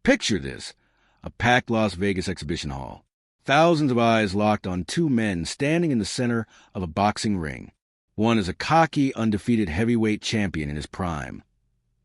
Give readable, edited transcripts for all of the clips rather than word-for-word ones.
Picture this, a packed Las Vegas exhibition hall. Thousands of eyes locked on two men standing in the center of a boxing ring. One is a cocky, undefeated heavyweight champion in his prime.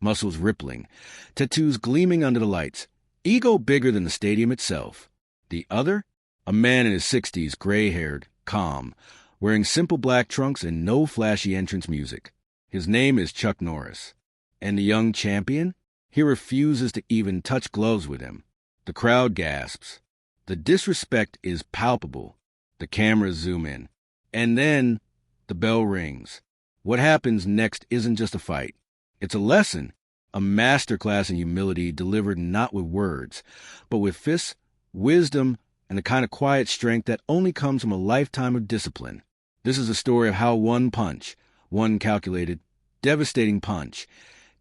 Muscles rippling, tattoos gleaming under the lights, ego bigger than the stadium itself. The other? A man in his 60s, gray-haired, calm, wearing simple black trunks and no flashy entrance music. His name is Chucknorris. And the young champion? He refuses to even touch gloves with him. The crowd gasps. The disrespect is palpable. The cameras zoom in. And then the bell rings. What happens next isn't just a fight. It's a lesson, a masterclass in humility delivered not with words, but with fists, wisdom, and the kind of quiet strength that only comes from a lifetime of discipline. This is a story of how one punch, one calculated, devastating punch,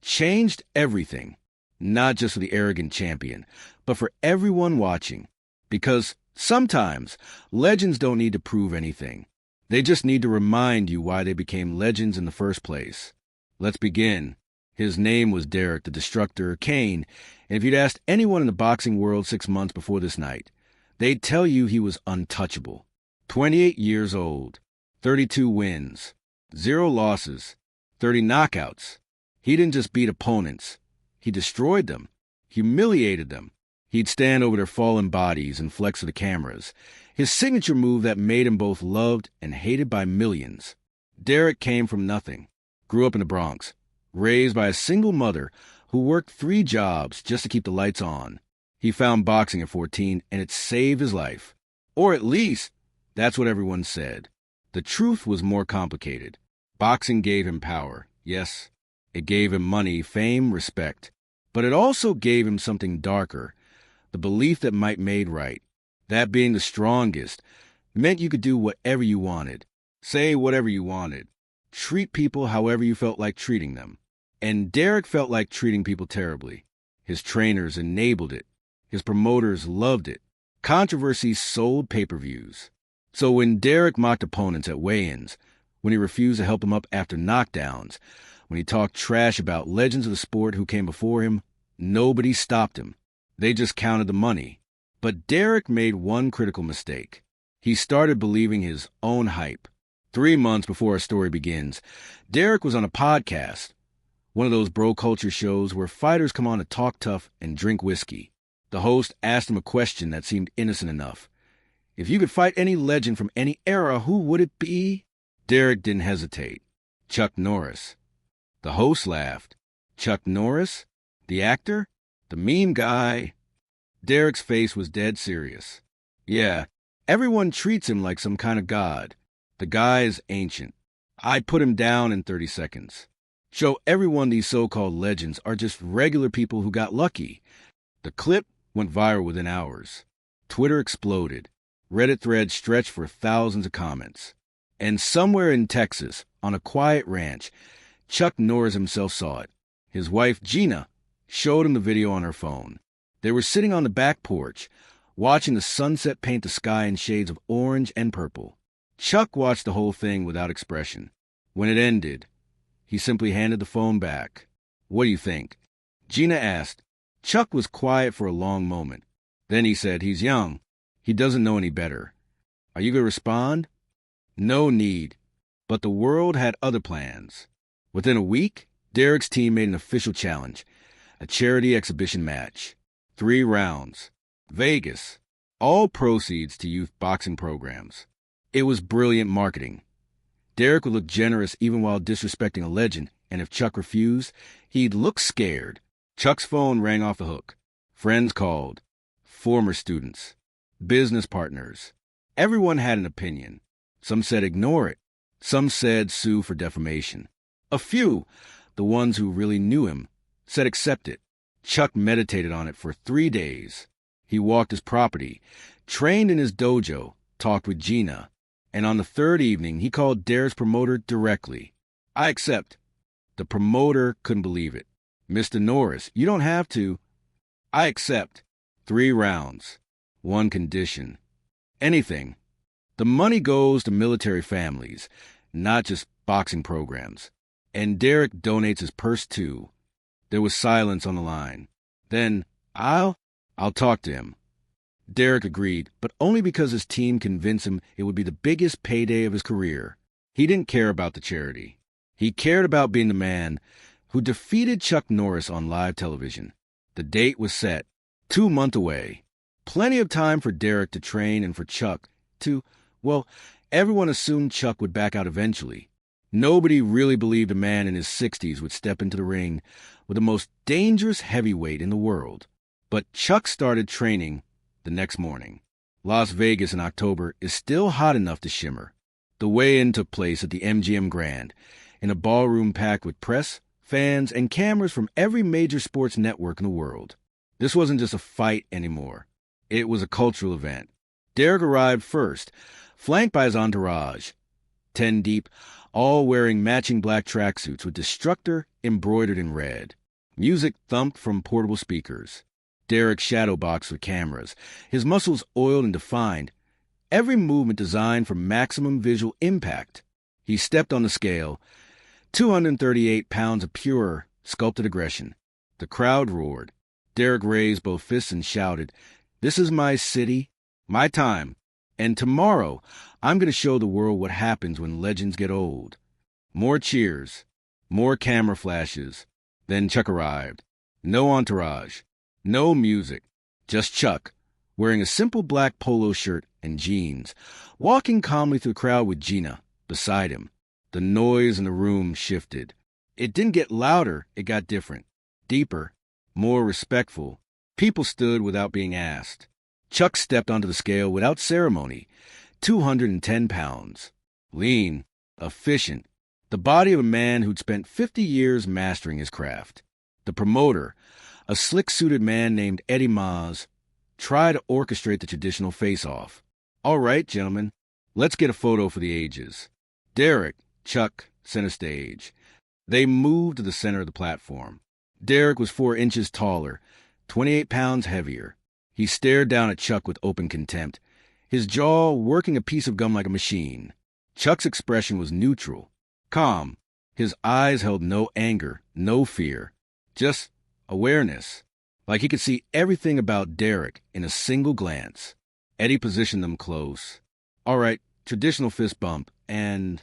changed everything, not just for the arrogant champion, but for everyone watching. Because sometimes legends don't need to prove anything. They just need to remind you why they became legends in the first place. Let's begin. His name was Derek the Destructor Kane, and if you'd asked anyone in the boxing world 6 months before this night, they'd tell you he was untouchable. 28 years old, 32 wins, 0 losses, 30 knockouts. He didn't just beat opponents. He destroyed them, humiliated them. He'd stand over their fallen bodies and flex to the cameras, his signature move that made him both loved and hated by millions. Derek came from nothing, grew up in the Bronx, raised by a single mother who worked 3 jobs just to keep the lights on. He found boxing at 14, and it saved his life. Or at least, that's what everyone said. The truth was more complicated. Boxing gave him power, yes. It gave him money, fame, respect. But it also gave him something darker, the belief that might made right. That being the strongest meant you could do whatever you wanted, say whatever you wanted, treat people however you felt like treating them. And Derek felt like treating people terribly. His trainers enabled it. His promoters loved it. Controversies sold pay-per-views. So when Derek mocked opponents at weigh-ins, when he refused to help them up after knockdowns, when he talked trash about legends of the sport who came before him, nobody stopped him. They just counted the money. But Derek made one critical mistake. He started believing his own hype. 3 months before our story begins, Derek was on a podcast, one of those bro culture shows where fighters come on to talk tough and drink whiskey. The host asked him a question that seemed innocent enough. If you could fight any legend from any era, who would it be? Derek didn't hesitate. Chucknorris. The host laughed. Chucknorris? The actor? The meme guy? Derek's face was dead serious. Yeah, everyone treats him like some kind of god. The guy is ancient. I'd put him down in 30 seconds. Show everyone these so-called legends are just regular people who got lucky. The clip went viral within hours. Twitter exploded. Reddit threads stretched for thousands of comments. And somewhere in Texas, on a quiet ranch, Chucknorris himself saw it. His wife, Gina, showed him the video on her phone. They were sitting on the back porch, watching the sunset paint the sky in shades of orange and purple. Chuck watched the whole thing without expression. When it ended, he simply handed the phone back. What do you think? Gina asked. Chuck was quiet for a long moment. Then he said, he's young. He doesn't know any better. Are you going to respond? No need. But the world had other plans. Within a week, Derek's team made an official challenge, a charity exhibition match. 3 rounds. Vegas. All proceeds to youth boxing programs. It was brilliant marketing. Derek would look generous even while disrespecting a legend, and if Chuck refused, he'd look scared. Chuck's phone rang off the hook. Friends called. Former students. Business partners. Everyone had an opinion. Some said ignore it. Some said sue for defamation. A few, the ones who really knew him, said accept it. Chuck meditated on it for 3 days. He walked his property, trained in his dojo, talked with Gina, and on the 3rd evening, he called Derek's promoter directly. I accept. The promoter couldn't believe it. Mr. Norris, you don't have to. I accept. 3 rounds. 1 condition. Anything. The money goes to military families, not just boxing programs. And Derek donates his purse too. There was silence on the line. Then, I'll talk to him. Derek agreed, but only because his team convinced him it would be the biggest payday of his career. He didn't care about the charity. He cared about being the man who defeated Chuck Norris on live television. The date was set, 2 months away. Plenty of time for Derek to train and for Chuck to, well, everyone assumed Chuck would back out eventually. Nobody really believed a man in his 60s would step into the ring with the most dangerous heavyweight in the world. But Chuck started training the next morning. Las Vegas in October is still hot enough to shimmer. The weigh-in took place at the MGM Grand, in a ballroom packed with press, fans, and cameras from every major sports network in the world. This wasn't just a fight anymore. It was a cultural event. Derek arrived first, flanked by his entourage, 10 deep, all wearing matching black tracksuits with Destructor embroidered in red. Music thumped from portable speakers. Derek shadowboxed with cameras, his muscles oiled and defined, every movement designed for maximum visual impact. He stepped on the scale, 238 pounds of pure, sculpted aggression. The crowd roared. Derek raised both fists and shouted, "This is my city, my time, and tomorrow I'm going to show the world what happens when legends get old." More cheers, more camera flashes. Then Chuck arrived. No entourage, no music, just Chuck, wearing a simple black polo shirt and jeans, walking calmly through the crowd with Gina beside him. The noise in the room shifted. It didn't get louder, it got different, deeper, more respectful. People stood without being asked. Chuck stepped onto the scale without ceremony, 210 pounds. Lean, efficient, the body of a man who'd spent 50 years mastering his craft. The promoter, a slick-suited man named Eddie Maz, tried to orchestrate the traditional face-off. "All right, gentlemen, let's get a photo for the ages." Derek, Chuck, center stage. They moved to the center of the platform. Derek was 4 inches taller, 28 pounds heavier. He stared down at Chuck with open contempt, his jaw working a piece of gum like a machine. Chuck's expression was neutral, calm. His eyes held no anger, no fear, just awareness, like he could see everything about Derek in a single glance. Eddie positioned them close. "All right, traditional fist bump, and..."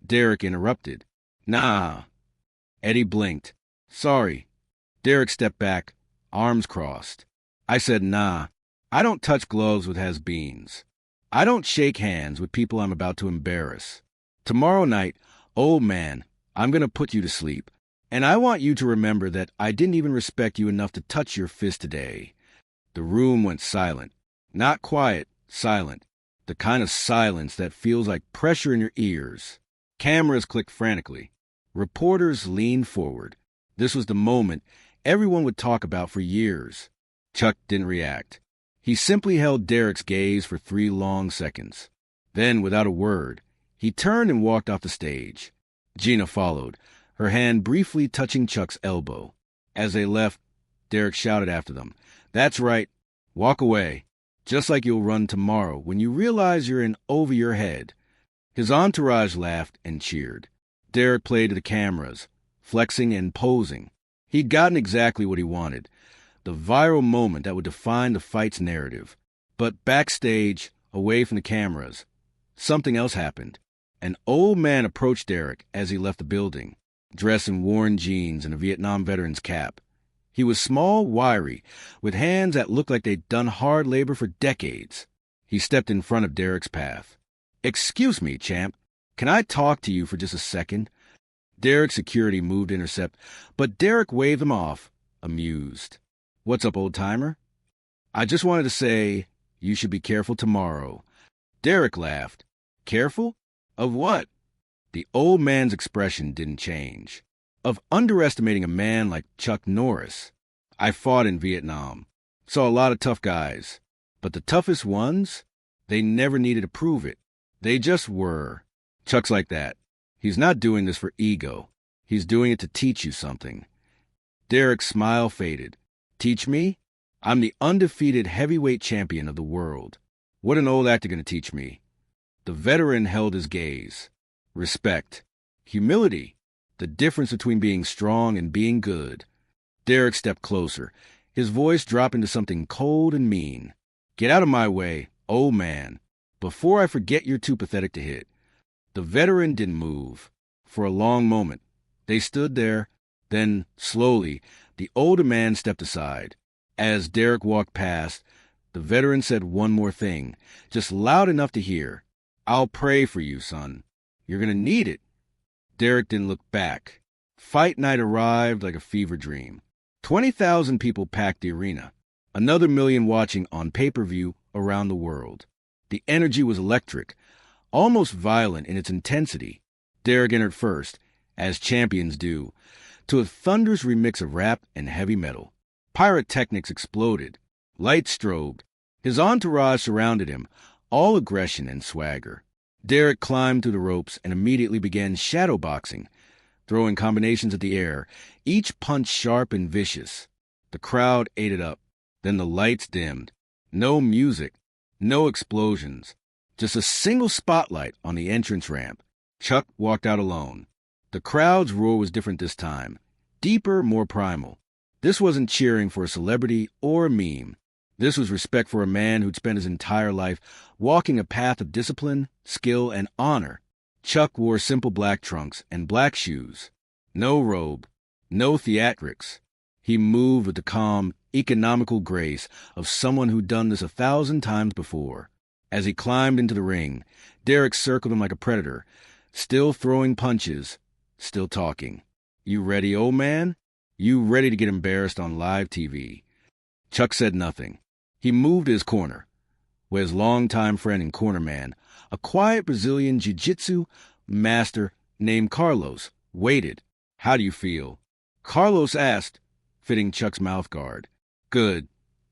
Derek interrupted. "Nah." Eddie blinked. "Sorry." Derek stepped back, arms crossed. "I said nah. I don't touch gloves with has-beens. I don't shake hands with people I'm about to embarrass. Tomorrow night, old man, I'm going to put you to sleep. And I want you to remember that I didn't even respect you enough to touch your fist today." The room went silent. Not quiet, silent. The kind of silence that feels like pressure in your ears. Cameras clicked frantically. Reporters leaned forward. This was the moment everyone would talk about for years. Chuck didn't react. He simply held Derek's gaze for 3 long seconds. Then, without a word, he turned and walked off the stage. Gina followed, her hand briefly touching Chuck's elbow. As they left, Derek shouted after them, "That's right. Walk away. Just like you'll run tomorrow when you realize you're in over your head." His entourage laughed and cheered. Derek played to the cameras, flexing and posing. He'd gotten exactly what he wanted, the viral moment that would define the fight's narrative. But backstage, away from the cameras, something else happened. An old man approached Derek as he left the building, dressed in worn jeans and a Vietnam veteran's cap. He was small, wiry, with hands that looked like they'd done hard labor for decades. He stepped in front of Derek's path. "Excuse me, champ. Can I talk to you for just a second?" Derek's security moved to intercept, but Derek waved them off, amused. "What's up, old-timer?" "I just wanted to say, you should be careful tomorrow." Derek laughed. "Careful? Of what?" The old man's expression didn't change. "Of underestimating a man like Chuck Norris. I fought in Vietnam. Saw a lot of tough guys. But the toughest ones? They never needed to prove it. They just were. Chuck's like that. He's not doing this for ego. He's doing it to teach you something." Derek's smile faded. "Teach me? I'm the undefeated heavyweight champion of the world. What an old actor going to teach me?" The veteran held his gaze. Respect. Humility. The difference between being strong and being good. Derek stepped closer, His voice dropped into something cold and mean. "Get out of my way, old man, before I forget you're too pathetic to hit." The veteran didn't move. For a long moment, they stood there. Then, slowly, the older man stepped aside. As Derek walked past, the veteran said one more thing, just loud enough to hear. "I'll pray for you, son. You're going to need it." Derek didn't look back. Fight night arrived like a fever dream. 20,000 people packed the arena. Another million watching on pay-per-view around the world. The energy was electric, almost violent in its intensity. Derek entered first, as champions do, to a thunderous remix of rap and heavy metal. Pyrotechnics exploded. Lights strobed. His entourage surrounded him, all aggression and swagger. Derek climbed through the ropes and immediately began shadowboxing, throwing combinations at the air, each punch sharp and vicious. The crowd ate it up. Then the lights dimmed. No music, no explosions, just a single spotlight on the entrance ramp. Chuck walked out alone. The crowd's roar was different this time. Deeper, more primal. This wasn't cheering for a celebrity or a meme. This was respect for a man who'd spent his entire life walking a path of discipline, skill, and honor. Chuck wore simple black trunks and black shoes. No robe, no theatrics. He moved with the calm, economical grace of someone who'd done this 1,000 times before. As he climbed into the ring, Derek circled him like a predator, still throwing punches, still talking. "You ready, old man? You ready to get embarrassed on live TV?" Chuck said nothing. He moved to his corner, where his longtime friend and cornerman, a quiet Brazilian jiu-jitsu master named Carlos, waited. "How do you feel?" Carlos asked, fitting Chuck's mouthguard. "Good,"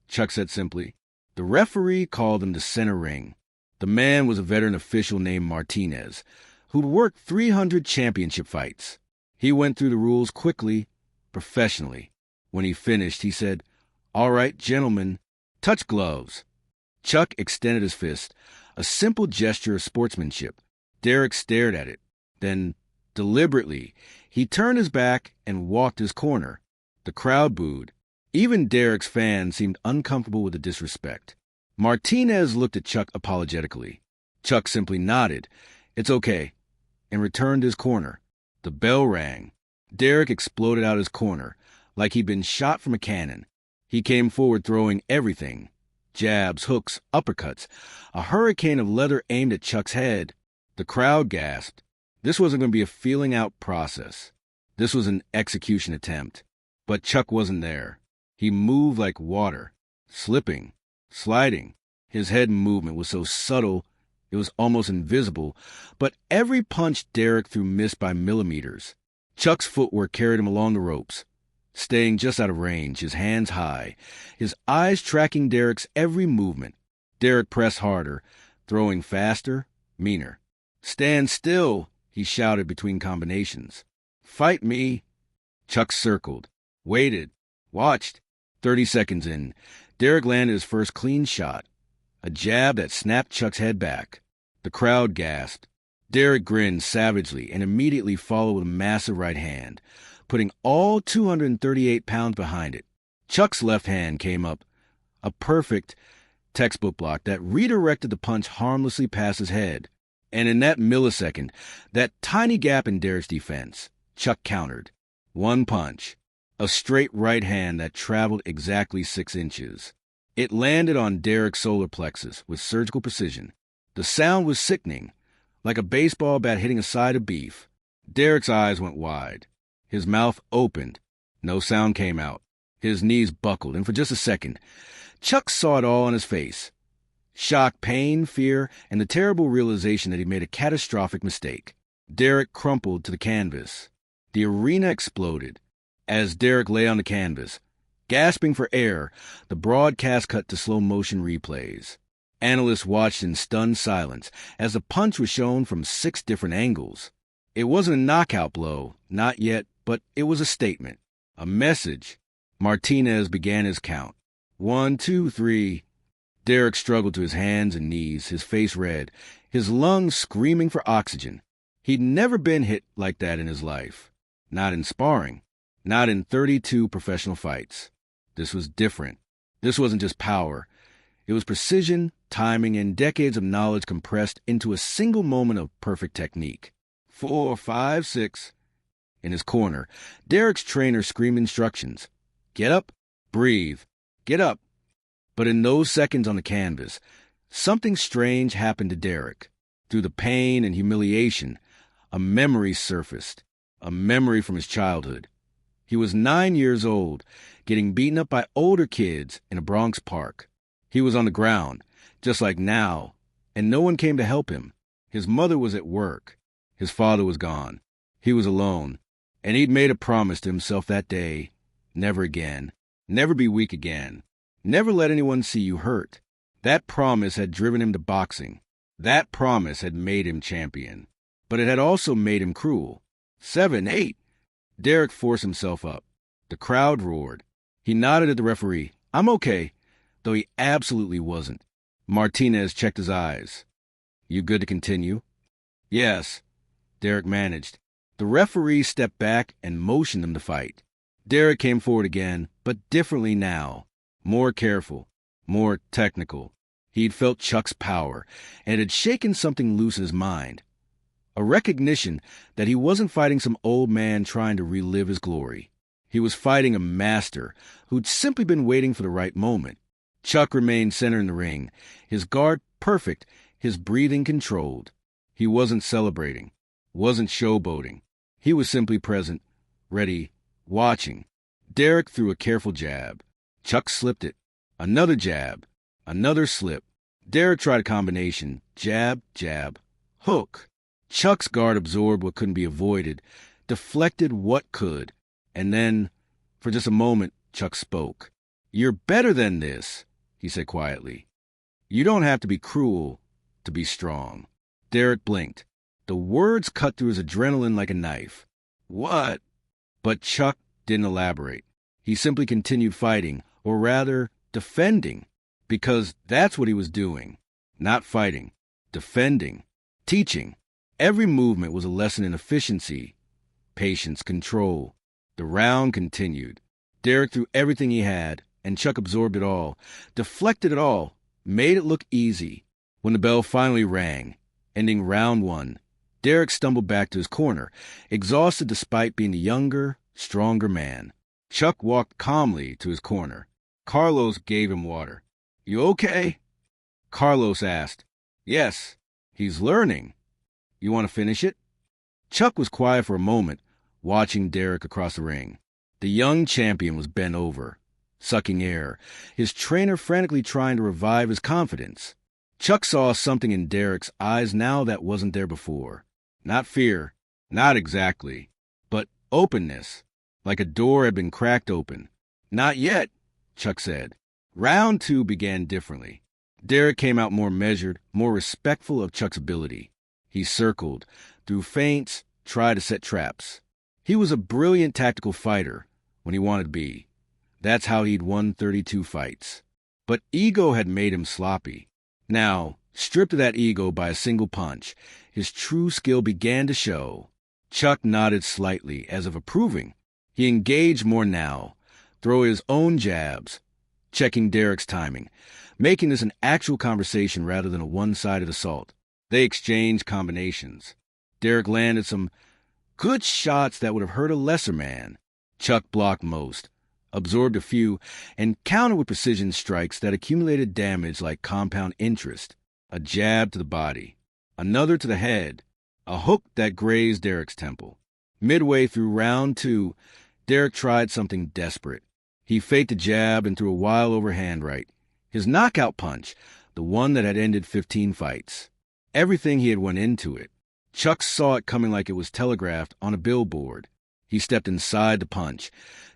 Chuck said simply. The referee called him to center ring. The man was a veteran official named Martinez, who'd worked 300 championship fights. He went through the rules quickly, professionally. When he finished, he said, "All right, gentlemen, touch gloves." Chuck extended his fist, a simple gesture of sportsmanship. Derek stared at it. Then, deliberately, he turned his back and walked his corner. The crowd booed. Even Derek's fans seemed uncomfortable with the disrespect. Martinez looked at Chuck apologetically. Chuck simply nodded. "It's okay," and returned to his corner. The bell rang. Derek exploded out his corner, like he'd been shot from a cannon. He came forward throwing everything. Jabs, hooks, uppercuts. A hurricane of leather aimed at Chuck's head. The crowd gasped. This wasn't going to be a feeling-out process. This was an execution attempt. But Chuck wasn't there. He moved like water, slipping, sliding. His head movement was so subtle, it was almost invisible, but every punch Derek threw missed by millimeters. Chuck's footwork carried him along the ropes, staying just out of range, his hands high, his eyes tracking Derek's every movement. Derek pressed harder, throwing faster, meaner. "Stand still," he shouted between combinations. "Fight me." Chuck circled, waited, watched. 30 seconds in, Derek landed his first clean shot, a jab that snapped Chuck's head back. The crowd gasped. Derek grinned savagely and immediately followed with a massive right hand, putting all 238 pounds behind it. Chuck's left hand came up, a perfect textbook block that redirected the punch harmlessly past his head. And in that millisecond, that tiny gap in Derek's defense, Chuck countered. One punch. A straight right hand that traveled exactly 6 inches. It landed on Derek's solar plexus with surgical precision. The sound was sickening, like a baseball bat hitting a side of beef. Derek's eyes went wide. His mouth opened. No sound came out. His knees buckled, and for just a second, Chuck saw it all on his face. Shock, pain, fear, and the terrible realization that he made a catastrophic mistake. Derek crumpled to the canvas. The arena exploded. As Derek lay on the canvas, gasping for air, the broadcast cut to slow-motion replays. Analysts watched in stunned silence as the punch was shown from 6 different angles. It wasn't a knockout blow, not yet, but it was a statement, a message. Martinez began his count. 1, 2, 3. Derek struggled to his hands and knees, his face red, his lungs screaming for oxygen. He'd never been hit like that in his life. Not in sparring. Not in 32 professional fights. This was different. This wasn't just power. It was precision, timing, and decades of knowledge compressed into a single moment of perfect technique. 4, 5, 6. In his corner, Derek's trainer screamed instructions. Get up, breathe, get up. But in those seconds on the canvas, something strange happened to Derek. Through the pain and humiliation, a memory surfaced, a memory from his childhood. He was 9 years old, getting beaten up by older kids in a Bronx park. He was on the ground, just like now, and no one came to help him. His mother was at work. His father was gone. He was alone, and he'd made a promise to himself that day, never again, never be weak again, never let anyone see you hurt. That promise had driven him to boxing. That promise had made him champion. But it had also made him cruel. 7, 8. Derek forced himself up. The crowd roared. He nodded at the referee. I'm okay, though he absolutely wasn't. Martinez checked his eyes. You good to continue? Yes, Derek managed. The referee stepped back and motioned him to fight. Derek came forward again, but differently now. More careful, more technical. He'd felt Chuck's power, and it had shaken something loose in his mind. A recognition that he wasn't fighting some old man trying to relive his glory. He was fighting a master who'd simply been waiting for the right moment. Chuck remained center in the ring, his guard perfect, his breathing controlled. He wasn't celebrating, wasn't showboating. He was simply present, ready, watching. Derek threw a careful jab. Chuck slipped it. Another jab. Another slip. Derek tried a combination. Jab, jab, hook. Chuck's guard absorbed what couldn't be avoided, deflected what could. And then, for just a moment, Chuck spoke. You're better than this, he said quietly. You don't have to be cruel to be strong. Derek blinked. The words cut through his adrenaline like a knife. What? But Chuck didn't elaborate. He simply continued fighting, or rather, defending, because that's what he was doing. Not fighting, defending, teaching. Every movement was a lesson in efficiency, patience, control. The round continued. Derek threw everything he had, and Chuck absorbed it all, deflected it all, made it look easy. When the bell finally rang, ending round 1, Derek stumbled back to his corner, exhausted despite being the younger, stronger man. Chuck walked calmly to his corner. Carlos gave him water. You okay? Carlos asked. Yes, he's learning. You want to finish it? Chuck was quiet for a moment, watching Derek across the ring. The young champion was bent over, sucking air, his trainer frantically trying to revive his confidence. Chuck saw something in Derek's eyes now that wasn't there before. Not fear, not exactly, but openness, like a door had been cracked open. Not yet, Chuck said. Round 2 began differently. Derek came out more measured, more respectful of Chuck's ability. He circled, threw feints, tried to set traps. He was a brilliant tactical fighter when he wanted to be. That's how he'd won 32 fights. But ego had made him sloppy. Now, stripped of that ego by a single punch, his true skill began to show. Chuck nodded slightly, as if approving. He engaged more now, throwing his own jabs, checking Derek's timing, making this an actual conversation rather than a one-sided assault. They exchanged combinations. Derek landed some good shots that would have hurt a lesser man. Chuck blocked most, absorbed a few, and countered with precision strikes that accumulated damage like compound interest. A jab to the body, another to the head, a hook that grazed Derek's temple. Midway through round 2, Derek tried something desperate. He faked a jab and threw a wild overhand right. His knockout punch, the one that had ended 15 fights. Everything he had went into it. Chuck saw it coming like it was telegraphed on a billboard. He stepped inside the punch,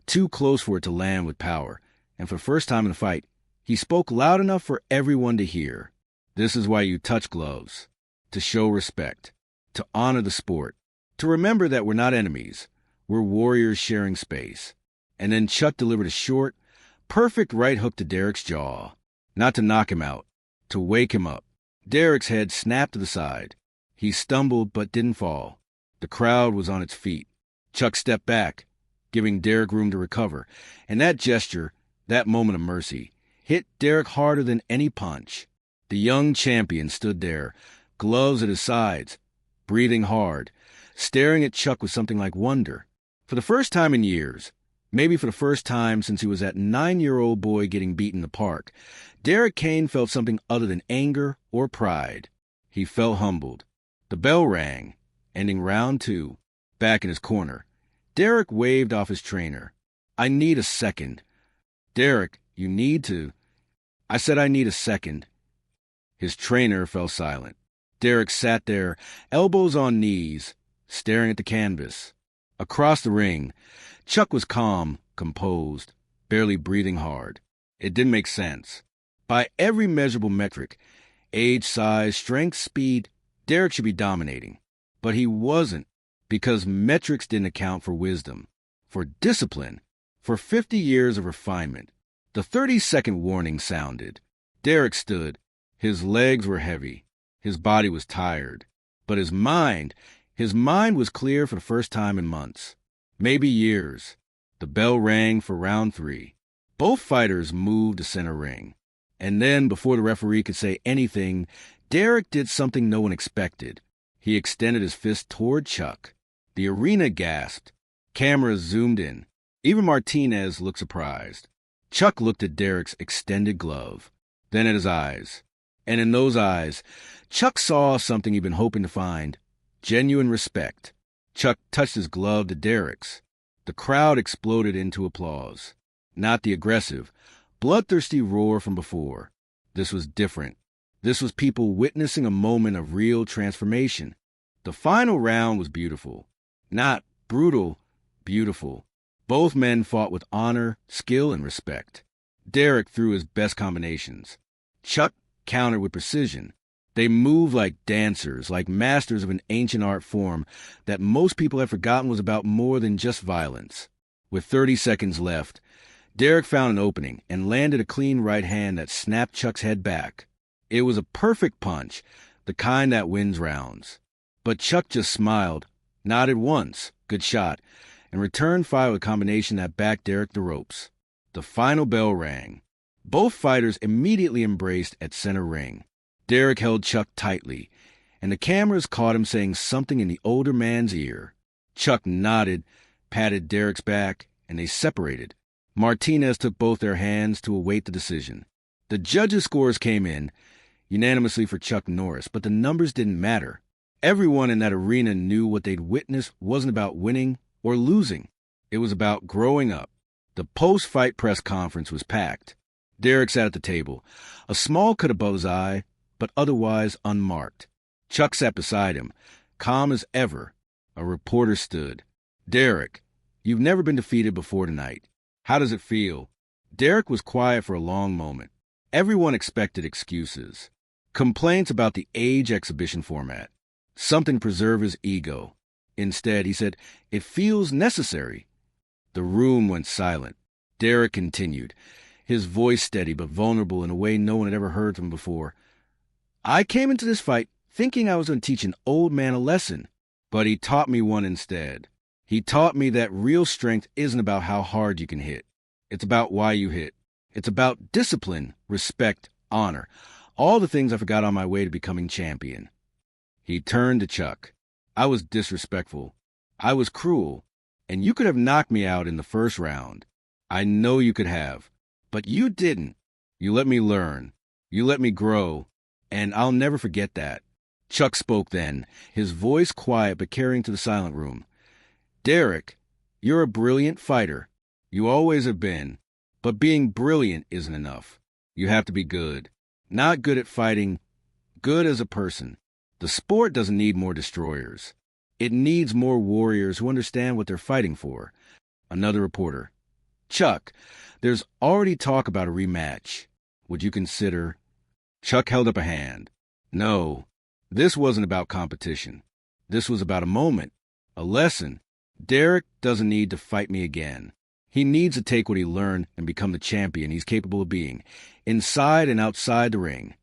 too close for it to land with power, and for the first time in the fight, he spoke loud enough for everyone to hear. This is why you touch gloves. To show respect. To honor the sport. To remember that we're not enemies. We're warriors sharing space. And then Chuck delivered a short, perfect right hook to Derek's jaw. Not to knock him out. To wake him up. Derek's head snapped to the side. He stumbled but didn't fall. The crowd was on its feet. Chuck stepped back, giving Derek room to recover, and that gesture, That moment of mercy hit Derek harder than any punch. The young champion stood there, gloves at his sides, breathing hard, staring at Chuck with something like wonder. For the first time in years, maybe for the first time since he was that 9-year-old boy getting beat in the park, Derek Kane felt something other than anger or pride. He felt humbled. The bell rang, ending round 2. Back in his corner, Derek waved off his trainer. "I need a second." "Derek, you need to." "I said I need a second." His trainer fell silent. Derek sat there, elbows on knees, staring at the canvas. Across the ring, Chuck was calm, composed, barely breathing hard. It didn't make sense. By every measurable metric, age, size, strength, speed, Derek should be dominating. But he wasn't, because metrics didn't account for wisdom, for discipline, for 50 years of refinement. The 30-second warning sounded. Derek stood. His legs were heavy. His body was tired. But his mind was clear for the first time in months, maybe years. The bell rang for round 3. Both fighters moved to center ring. And then, before the referee could say anything, Derek did something no one expected. He extended his fist toward Chuck. The arena gasped. Cameras zoomed in. Even Martinez looked surprised. Chuck looked at Derek's extended glove, then at his eyes. And in those eyes, Chuck saw something he'd been hoping to find: genuine respect. Chuck touched his glove to Derek's. The crowd exploded into applause. Not the aggressive, bloodthirsty roar from before. This was different. This was people witnessing a moment of real transformation. The final round was beautiful. Not brutal, beautiful. Both men fought with honor, skill, and respect. Derek threw his best combinations. Chuck countered with precision. They moved like dancers, like masters of an ancient art form that most people had forgotten was about more than just violence. With 30 seconds left, Derek found an opening and landed a clean right hand that snapped Chuck's head back. It was a perfect punch, the kind that wins rounds. But Chuck just smiled, nodded once, good shot, and returned fire with a combination that backed Derek the ropes. The final bell rang. Both fighters immediately embraced at center ring. Derek held Chuck tightly, and the cameras caught him saying something in the older man's ear. Chuck nodded, patted Derek's back, and they separated. Martinez took both their hands to await the decision. The judges' scores came in, unanimously for Chucknorris, but the numbers didn't matter. Everyone in that arena knew what they'd witnessed wasn't about winning or losing. It was about growing up. The post-fight press conference was packed. Derek sat at the table, a small cut above his eye, but otherwise unmarked. Chuck sat beside him, calm as ever. A reporter stood. "Derek, you've never been defeated before tonight. How does it feel?" Derek was quiet for a long moment. Everyone expected excuses. Complaints about the age exhibition format. Something to preserve his ego. Instead, he said, "It feels necessary." The room went silent. Derek continued, his voice steady but vulnerable in a way no one had ever heard from before. "I came into this fight thinking I was going to teach an old man a lesson, but he taught me one instead. He taught me that real strength isn't about how hard you can hit. It's about why you hit. It's about discipline, respect, honor, all the things I forgot on my way to becoming champion." He turned to Chuck. "I was disrespectful. I was cruel, and you could have knocked me out in the first round. I know you could have, but you didn't. You let me learn. You let me grow, and I'll never forget that." Chuck spoke then, his voice quiet but carrying to the silent room. "Derek, you're a brilliant fighter. You always have been. But being brilliant isn't enough. You have to be good. Not good at fighting, good as a person. The sport doesn't need more destroyers. It needs more warriors who understand what they're fighting for." Another reporter. "Chuck, there's already talk about a rematch. Would you consider—" Chuck held up a hand. "No, this wasn't about competition. This was about a moment, a lesson. Derek doesn't need to fight me again. He needs to take what he learned and become the champion he's capable of being, inside and outside the ring."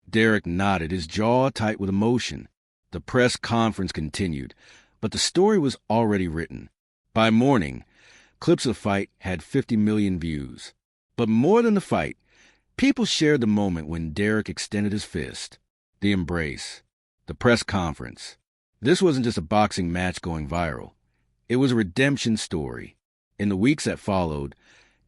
Derek nodded, his jaw tight with emotion. The press conference continued, but the story was already written. By morning, clips of the fight had 50 million views. But more than the fight, people shared the moment when Derek extended his fist, the embrace, the press conference. This wasn't just a boxing match going viral. It was a redemption story. In the weeks that followed,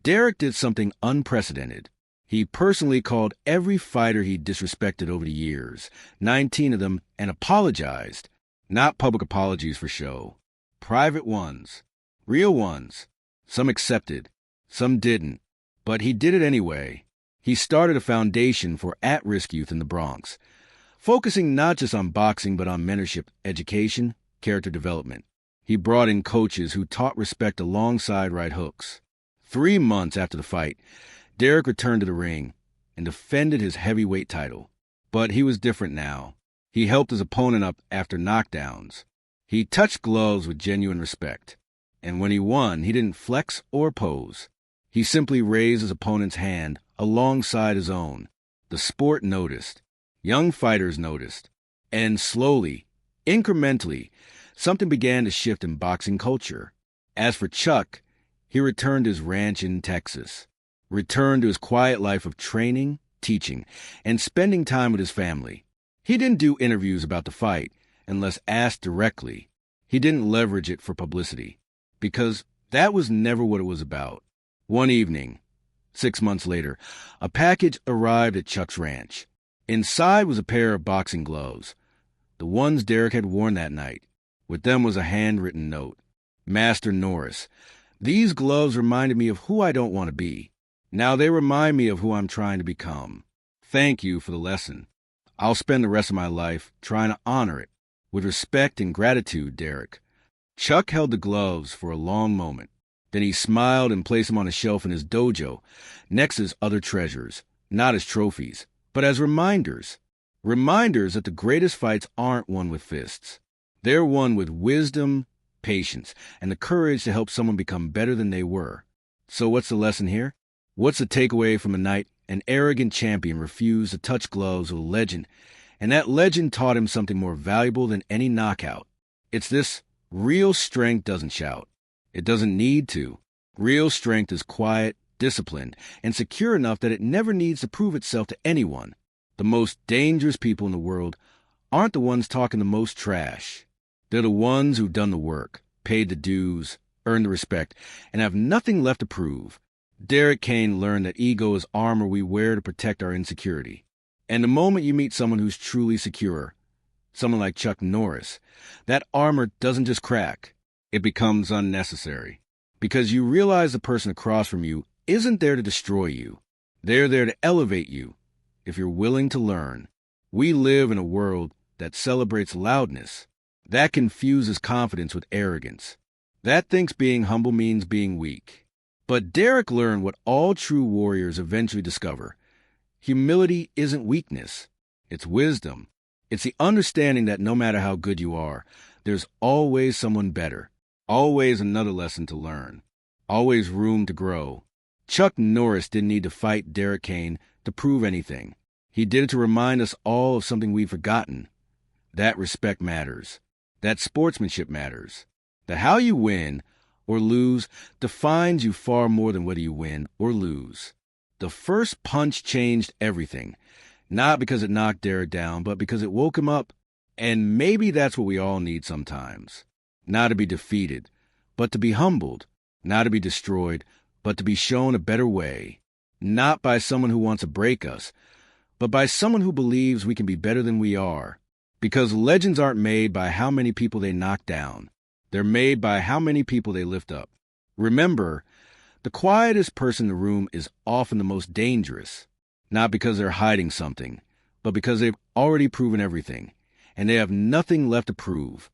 Derek did something unprecedented. He personally called every fighter he disrespected over the years, 19 of them, and apologized. Not public apologies for show. Private ones. Real ones. Some accepted. Some didn't. But he did it anyway. He started a foundation for at-risk youth in the Bronx, focusing not just on boxing but on mentorship, education, character development. He brought in coaches who taught respect alongside right hooks. 3 months after the fight, Derek returned to the ring and defended his heavyweight title. But he was different now. He helped his opponent up after knockdowns. He touched gloves with genuine respect. And when he won, he didn't flex or pose. He simply raised his opponent's hand alongside his own. The sport noticed. Young fighters noticed. And slowly, incrementally, something began to shift in boxing culture. As for Chuck, he returned to his ranch in Texas, returned to his quiet life of training, teaching, and spending time with his family. He didn't do interviews about the fight unless asked directly. He didn't leverage it for publicity, because that was never what it was about. One evening, 6 months later, a package arrived at Chuck's ranch. Inside was a pair of boxing gloves, the ones Derek had worn that night. With them was a handwritten note. Master Norris, these gloves reminded me of who I don't want to be. Now they remind me of who I'm trying to become. Thank you for the lesson. I'll spend the rest of my life trying to honor it. With respect and gratitude, Derek. Chuck held the gloves for a long moment. Then he smiled and placed them on a shelf in his dojo, next to his other treasures, not as trophies, but as reminders. Reminders that the greatest fights aren't won with fists. They're won with wisdom, patience, and the courage to help someone become better than they were. So what's the lesson here? What's the takeaway from a night an arrogant champion refused to touch gloves with a legend, and that legend taught him something more valuable than any knockout? It's this: real strength doesn't shout. It doesn't need to. Real strength is quiet, disciplined, and secure enough that it never needs to prove itself to anyone. The most dangerous people in the world aren't the ones talking the most trash. They're the ones who've done the work, paid the dues, earned the respect, and have nothing left to prove. Derek Kane learned that ego is armor we wear to protect our insecurity. And the moment you meet someone who's truly secure, someone like Chucknorris, that armor doesn't just crack. It becomes unnecessary. Because you realize the person across from you isn't there to destroy you. They're there to elevate you, if you're willing to learn. We live in a world that celebrates loudness, that confuses confidence with arrogance, that thinks being humble means being weak. But Derek learned what all true warriors eventually discover. Humility isn't weakness. It's wisdom. It's the understanding that no matter how good you are, there's always someone better, always another lesson to learn, always room to grow. Chucknorris didn't need to fight Derek Kane to prove anything. He did it to remind us all of something we've forgotten. That respect matters. That sportsmanship matters. That how you win or lose defines you far more than whether you win or lose. The first punch changed everything, not because it knocked Derek down, but because it woke him up. And maybe that's what we all need sometimes. Not to be defeated, but to be humbled. Not to be destroyed, but to be shown a better way. Not by someone who wants to break us, but by someone who believes we can be better than we are. Because legends aren't made by how many people they knock down. They're made by how many people they lift up. Remember, the quietest person in the room is often the most dangerous. Not because they're hiding something, but because they've already proven everything, and they have nothing left to prove.